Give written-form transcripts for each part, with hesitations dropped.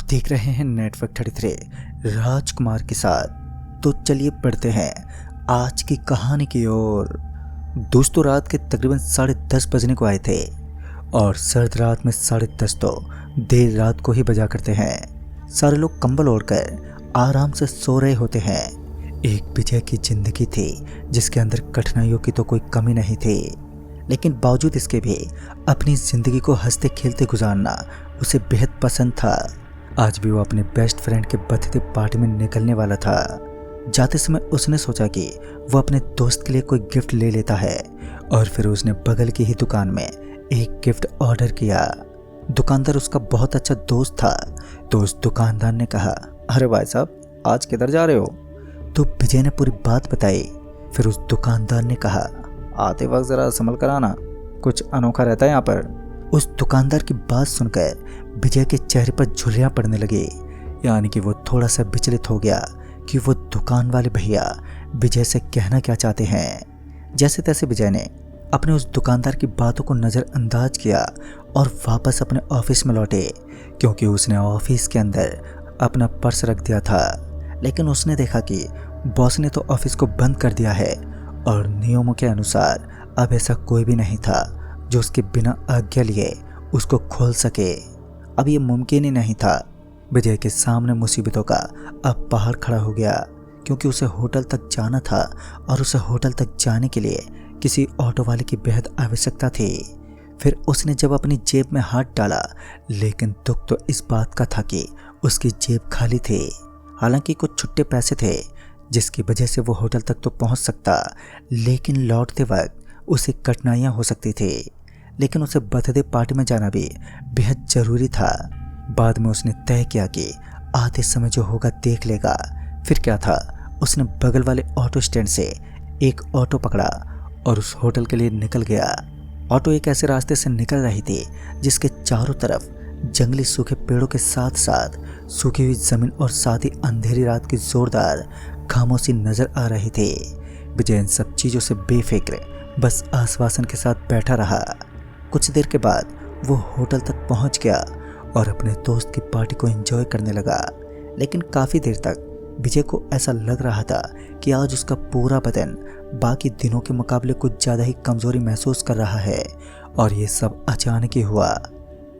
देख रहे हैं नेटवर्क 33 राजकुमार के साथ। तो चलिए पढ़ते हैं आज की कहानी की ओर। दोस्तों रात के तकरीबन 10:30 बजने को आए थे और सर्द रात में 10:30 तो देर रात को ही बजा करते हैं। सारे लोग कंबल ओढ़कर आराम से सो रहे होते हैं। एक विजय की जिंदगी थी जिसके अंदर कठिनाइयों की तो कोई कमी नहीं थी, लेकिन बावजूद इसके भी अपनी जिंदगी को हंसते खेलते गुजारना उसे बेहद पसंद था। आज भी वो अपने बेस्ट फ्रेंड के बर्थडे पार्टी में निकलने वाला था। जाते समय उसने सोचा कि वो अपने दोस्त के लिए कोई गिफ्ट ले लेता है और फिर उसने बगल की ही दुकान में एक गिफ्ट ऑर्डर किया। दुकानदार उसका बहुत अच्छा दोस्त था, तो उस दुकानदार ने कहा, अरे भाई साहब आज किधर जा रहे हो? तो विजय ने पूरी बात बताई। फिर उस दुकानदार ने कहा, आते वक्त ज़रा संभल कर आना, कुछ अनोखा रहता है यहाँ पर। उस दुकानदार की बात सुनकर विजय के चेहरे पर झुर्रियाँ पड़ने लगी, यानी कि वो थोड़ा सा विचलित हो गया कि वो दुकान वाले भैया विजय से कहना क्या चाहते हैं। जैसे तैसे विजय ने अपने उस दुकानदार की बातों को नज़रअंदाज किया और वापस अपने ऑफिस में लौटे, क्योंकि उसने ऑफिस के अंदर अपना पर्स रख दिया था। लेकिन उसने देखा कि बॉस ने तो ऑफिस को बंद कर दिया है और नियमों के अनुसार अब ऐसा कोई भी नहीं था जो उसके बिना आज्ञा लिए उसको खोल सके। अब ये मुमकिन ही नहीं था। विजय के सामने मुसीबतों का अब पहाड़ खड़ा हो गया, क्योंकि उसे होटल तक जाना था और उसे होटल तक जाने के लिए किसी ऑटो वाले की बेहद आवश्यकता थी। फिर उसने जब अपनी जेब में हाथ डाला, लेकिन दुख तो इस बात का था कि उसकी जेब खाली थी। हालांकि कुछ छुट्टे पैसे थे जिसकी वजह से वो होटल तक तो पहुंच सकता, लेकिन लौटते वक्त उसे कठिनाइयां हो सकती थी। लेकिन उसे बर्थडे पार्टी में जाना भी बेहद ज़रूरी था। बाद में उसने तय किया कि आते समय जो होगा देख लेगा। फिर क्या था, उसने बगल वाले ऑटो स्टैंड से एक ऑटो पकड़ा और उस होटल के लिए निकल गया। ऑटो एक ऐसे रास्ते से निकल रही थी जिसके चारों तरफ जंगली सूखे पेड़ों के साथ साथ सूखी हुई जमीन और साथ ही अंधेरी रात की जोरदार खामोशी नजर आ रही थी। विजय इन सब चीज़ों से बेफिक्र बस आश्वासन के साथ बैठा रहा। कुछ देर के बाद वो होटल तक पहुंच गया और अपने दोस्त की पार्टी को एंजॉय करने लगा। लेकिन काफ़ी देर तक विजय को ऐसा लग रहा था कि आज उसका पूरा बदन बाकी दिनों के मुकाबले कुछ ज़्यादा ही कमज़ोरी महसूस कर रहा है, और ये सब अचानक ही हुआ।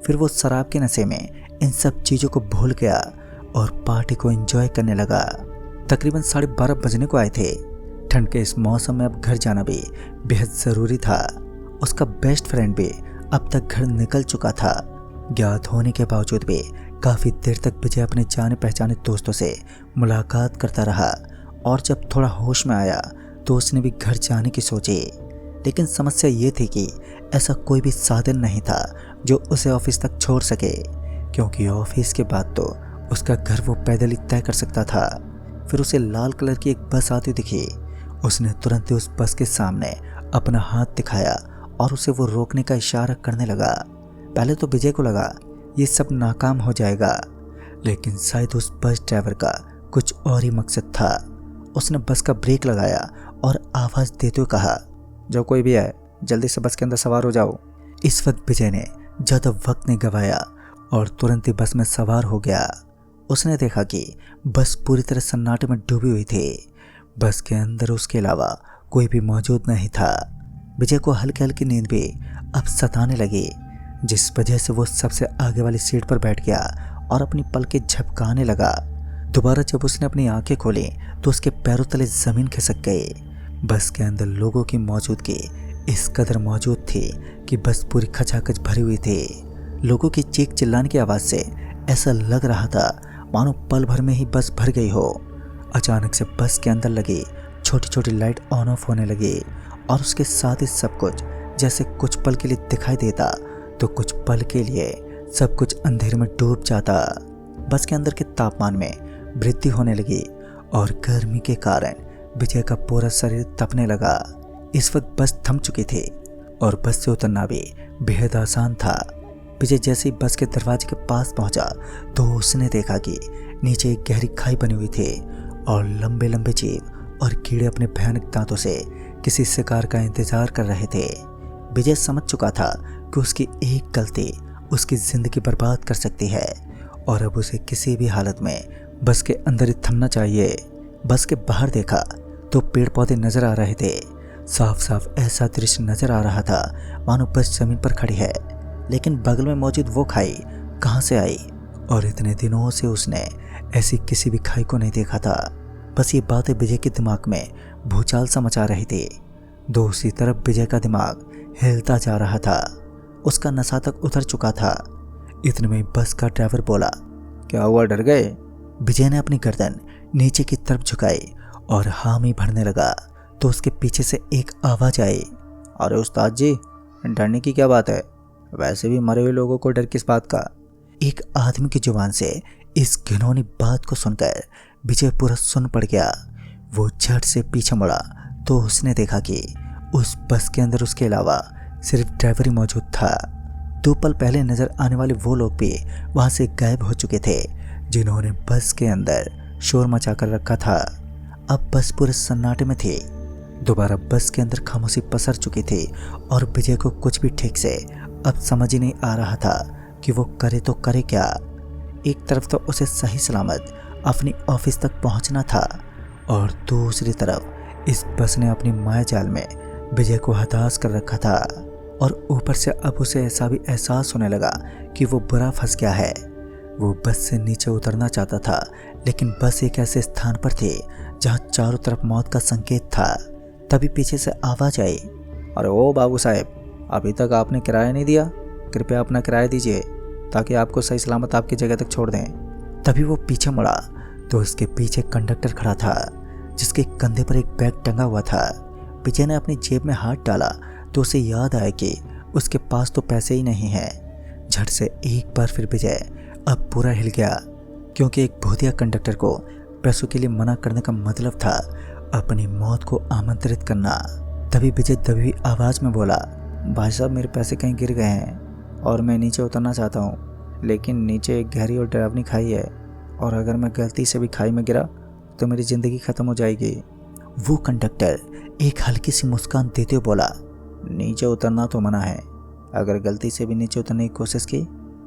फिर वो शराब के नशे में इन सब चीज़ों को भूल गया और पार्टी को एंजॉय करने लगा। तकरीबन 12:30 बजने को आए थे। ठंड के इस मौसम में अब घर जाना भी बेहद ज़रूरी था। उसका बेस्ट फ्रेंड भी अब तक घर निकल चुका था। ज्ञात होने के बावजूद भी काफ़ी देर तक विजय अपने जाने पहचाने दोस्तों से मुलाकात करता रहा, और जब थोड़ा होश में आया तो उसने भी घर जाने की सोची। लेकिन समस्या ये थी कि ऐसा कोई भी साधन नहीं था जो उसे ऑफिस तक छोड़ सके, क्योंकि ऑफिस के बाद तो उसका घर वो पैदल ही तय कर सकता था। फिर उसे लाल कलर की एक बस आती दिखी। उसने तुरंत ही उस बस के सामने अपना हाथ दिखाया और उसे वो रोकने का इशारा करने लगा। पहले तो विजय को लगा ये सब नाकाम हो जाएगा, लेकिन शायद उस बस ड्राइवर का कुछ और ही मकसद था। उसने बस का ब्रेक लगाया और आवाज़ देते हुए कहा, जो कोई भी है जल्दी से बस के अंदर सवार हो जाओ। इस वक्त विजय ने ज़्यादा वक्त नहीं गंवाया और तुरंत ही बस में सवार हो गया। उसने देखा कि बस पूरी तरह सन्नाटे में डूबी हुई थी। बस के अंदर उसके अलावा कोई भी मौजूद नहीं था। विजय को हल्की हल्की नींद भी अब सताने लगी, जिस वजह से वो सबसे आगे वाली सीट पर बैठ गया और अपनी पलकें झपकाने लगा। दोबारा जब उसने अपनी आंखें खोली तो उसके पैरों तले ज़मीन खिसक गई। बस के अंदर लोगों की मौजूदगी इस कदर मौजूद थी कि बस पूरी खचाखच भरी हुई थी। लोगों की चीख चिल्लाने की आवाज़ से ऐसा लग रहा था मानो पल भर में ही बस भर गई हो। अचानक से बस के अंदर लगी छोटी छोटी लाइट ऑन ऑफ होने लगी, और उसके साथ ही सब कुछ जैसे कुछ पल के लिए दिखाई देता तो कुछ पल के लिए सब कुछ अंधेरे में डूब जाता। बस के अंदर के तापमान में वृद्धि होने लगी और गर्मी के कारण विजय का पूरा शरीर तपने लगा। इस वक्त बस थम चुकी थी और बस से उतरना भी बेहद आसान था। विजय जैसे ही बस के दरवाजे के पास पहुंचा तो उसने देखा कि नीचे एक गहरी खाई बनी हुई थी और लंबे लंबे जीव और कीड़े अपने भयानक दांतों से किसी शिकार का इंतजार कर रहे थे। विजय समझ चुका था कि उसकी एक गलती उसकी जिंदगी बर्बाद कर सकती है, और अब उसे किसी भी हालत में बस के अंदर ही थमना चाहिए। बस के बाहर देखा तो पेड़ पौधे नजर आ रहे थे। साफ साफ ऐसा दृश्य नजर आ रहा था मानो बस जमीन पर खड़ी है, लेकिन बगल में मौजूद वो खाई कहाँ से आई? और इतने दिनों से उसने ऐसी किसी भी खाई को नहीं देखा था। बस ये बातें विजय के दिमाग में भूचाल सा मचा रही थी। दूसरी तरफ विजय का दिमाग हिलता जा रहा था, उसका नशा तक उतर चुका था। इतने में बस का ड्राइवर बोला, क्या हुआ, डर गए? विजय ने अपनी गर्दन नीचे की तरफ झुकाई और हामी भरने लगा तो उसके पीछे से एक आवाज आई, अरे उस्ताद जी, डरने की क्या बात है? वैसे भी मरे हुए लोगों को डर किस बात का? एक आदमी की जुबान से इस घिनौनी बात को सुनकर विजय पूरा सुन पड़ गया। वो झट से पीछे मुड़ा तो उसने देखा कि उस बस के अंदर उसके अलावा सिर्फ ड्राइवर ही मौजूद था। 2 पल पहले नजर आने वाले वो लोग भी वहां से गायब हो चुके थे जिन्होंने बस के अंदर शोर मचा कर रखा था। अब बस पूरे सन्नाटे में थी। दोबारा बस के अंदर खामोशी पसर चुकी थी और विजय को कुछ भी ठीक से अब समझ ही नहीं आ रहा था कि वो करे तो करे क्या। एक तरफ तो उसे सही सलामत अपनी ऑफिस तक पहुंचना था और दूसरी तरफ इस बस ने अपनी माया जाल में विजय को हताश कर रखा था। और ऊपर से अब उसे ऐसा भी एहसास होने लगा कि वो बुरा फंस गया है। वो बस से नीचे उतरना चाहता था, लेकिन बस एक ऐसे स्थान पर थी जहां चारों तरफ मौत का संकेत था। तभी पीछे से आवाज आई, अरे ओ बाबू साहब, अभी तक आपने किराया नहीं दिया, कृपया अपना किराया दीजिए ताकि आपको सही सलामत आपकी जगह तक छोड़ दें। तभी वो पीछे मुड़ा तो उसके पीछे कंडक्टर खड़ा था जिसके कंधे पर एक बैग टंगा हुआ था। विजय ने अपनी जेब में हाथ डाला तो उसे याद आया कि उसके पास तो पैसे ही नहीं हैं। झट से एक बार फिर विजय अब पूरा हिल गया, क्योंकि एक भूतिया कंडक्टर को पैसों के लिए मना करने का मतलब था अपनी मौत को आमंत्रित करना। तभी विजय दबी आवाज में बोला, भाई साहब, मेरे पैसे कहीं गिर गए हैं और मैं नीचे उतरना चाहता हूँ, लेकिन नीचे एक गहरी और डरावनी खाई है और अगर मैं गलती से भी खाई में गिरा तो मेरी ज़िंदगी ख़त्म हो जाएगी। वो कंडक्टर एक हल्की सी मुस्कान देते हुए बोला, नीचे उतरना तो मना है, अगर गलती से भी नीचे उतरने की कोशिश की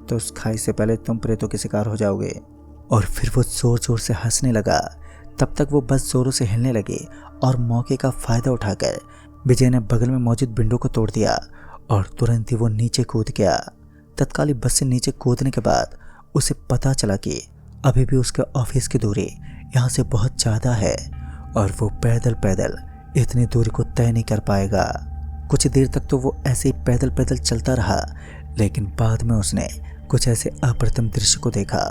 तो उस खाई से पहले तुम प्रेतों के शिकार हो जाओगे। और फिर वो ज़ोर ज़ोर से हंसने लगा। तब तक वो बस ज़ोरों से हिलने लगी और मौके का फ़ायदा उठाकर विजय ने बगल में मौजूद विंडो को तोड़ दिया और तुरंत ही वो नीचे कूद गया। तत्काल बस से नीचे कूदने के बाद उसे पता चला कि अभी भी उसके ऑफिस की दूरी यहाँ से बहुत ज़्यादा है और वो पैदल पैदल इतनी दूरी को तय नहीं कर पाएगा। कुछ देर तक तो वो ऐसे ही पैदल पैदल चलता रहा, लेकिन बाद में उसने कुछ ऐसे अप्रतिम दृश्य को देखा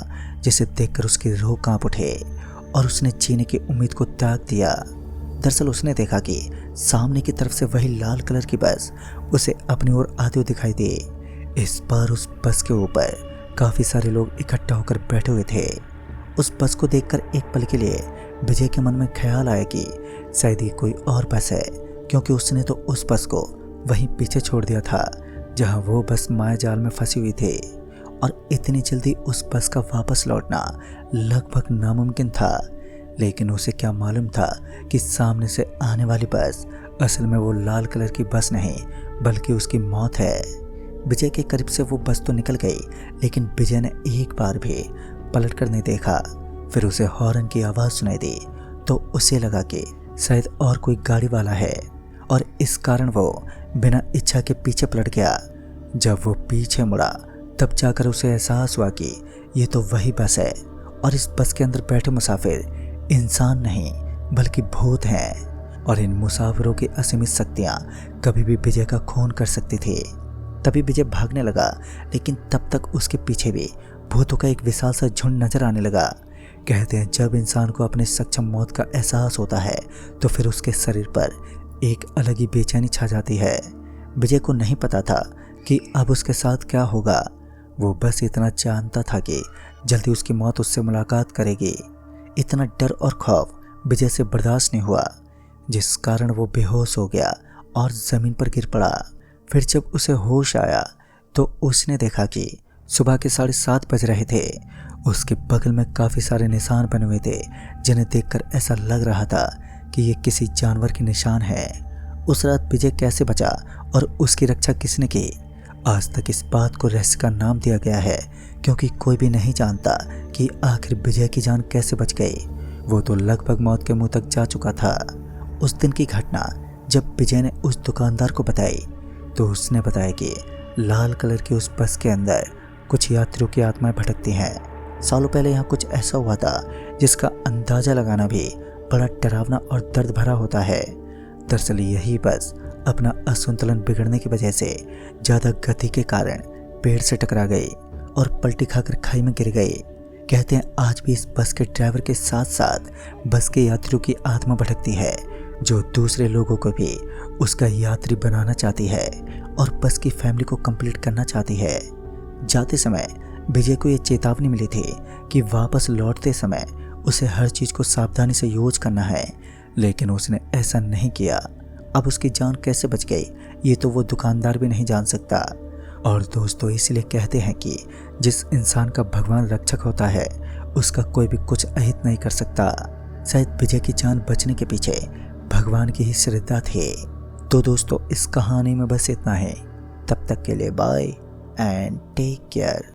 जिसे देखकर उसकी रूह कांप उठे और उसने जीने की उम्मीद को त्याग दिया। दरअसल उसने देखा कि सामने की तरफ से वही लाल कलर की बस उसे अपनी ओर आते हुए दिखाई दी। इस बार उस बस के ऊपर काफ़ी सारे लोग इकट्ठा होकर बैठे हुए थे। उस बस को देखकर एक पल के लिए विजय के मन में ख्याल आया कि शायद ये कोई और बस है, क्योंकि उसने तो उस बस को वहीं पीछे छोड़ दिया था जहां वो बस माया जाल में फंसी हुई थी और इतनी जल्दी उस बस का वापस लौटना लगभग नामुमकिन था। लेकिन उसे क्या मालूम था कि सामने से आने वाली बस असल में वो लाल कलर की बस नहीं बल्कि उसकी मौत है। विजय के करीब से वो बस तो निकल गई, लेकिन विजय ने एक बार भी पलट कर नहीं देखा। फिर उसे हॉर्न की आवाज़ सुनाई दी तो उसे लगा कि शायद और कोई गाड़ी वाला है और इस कारण वो बिना इच्छा के पीछे पलट गया। जब वो पीछे मुड़ा तब जाकर उसे एहसास हुआ कि ये तो वही बस है और इस बस के अंदर बैठे मुसाफिर इंसान नहीं बल्कि भूत हैं और इन मुसाफिरों की असीमित शक्तियाँ कभी भी विजय का खून कर सकती थी। तभी विजय भागने लगा, लेकिन तब तक उसके पीछे भी भूतों का एक विशाल सा झुंड नजर आने लगा। कहते हैं जब इंसान को अपने सक्षम मौत का एहसास होता है तो फिर उसके शरीर पर एक अलग ही बेचैनी छा जाती है। विजय को नहीं पता था कि अब उसके साथ क्या होगा। वो बस इतना जानता था कि जल्दी उसकी मौत उससे मुलाकात करेगी। इतना डर और खौफ विजय से बर्दाश्त नहीं हुआ, जिस कारण वो बेहोश हो गया और ज़मीन पर गिर पड़ा। फिर जब उसे होश आया तो उसने देखा कि सुबह के 7:30 बज रहे थे। उसके बगल में काफ़ी सारे निशान बने हुए थे जिन्हें देखकर ऐसा लग रहा था कि ये किसी जानवर के निशान है। उस रात विजय कैसे बचा और उसकी रक्षा किसने की, आज तक इस बात को रहस्य का नाम दिया गया है क्योंकि कोई भी नहीं जानता कि आखिर विजय की जान कैसे बच गई। वो तो लगभग मौत के मुंह तक जा चुका था। उस दिन की घटना जब विजय ने उस दुकानदार को बताई तो उसने बताया कि लाल कलर की उस बस के अंदर कुछ यात्रियों की आत्माएं भटकती हैं। सालों पहले यहाँ कुछ ऐसा हुआ था जिसका अंदाजा लगाना भी बड़ा डरावना और दर्द भरा होता है। दरअसल यही बस अपना असंतुलन बिगड़ने की वजह से ज़्यादा गति के कारण पेड़ से टकरा गई और पलटी खाकर खाई में गिर गई। कहते हैं आज भी इस बस के ड्राइवर के साथ साथ बस के यात्रियों की आत्मा भटकती है जो दूसरे लोगों को भी उसका यात्री बनाना चाहती है और बस की फैमिली को कंप्लीट करना चाहती है। जाते समय विजय को ये चेतावनी मिली थी कि वापस लौटते समय उसे हर चीज़ को सावधानी से यूज करना है, लेकिन उसने ऐसा नहीं किया। अब उसकी जान कैसे बच गई ये तो वो दुकानदार भी नहीं जान सकता। और दोस्तों इसलिए कहते हैं कि जिस इंसान का भगवान रक्षक होता है उसका कोई भी कुछ अहित नहीं कर सकता। शायद विजय की जान बचने के पीछे भगवान की ही श्रद्धा थी। तो दोस्तों इस कहानी में बस इतना है। तब तक के लिए बाय एंड टेक केयर।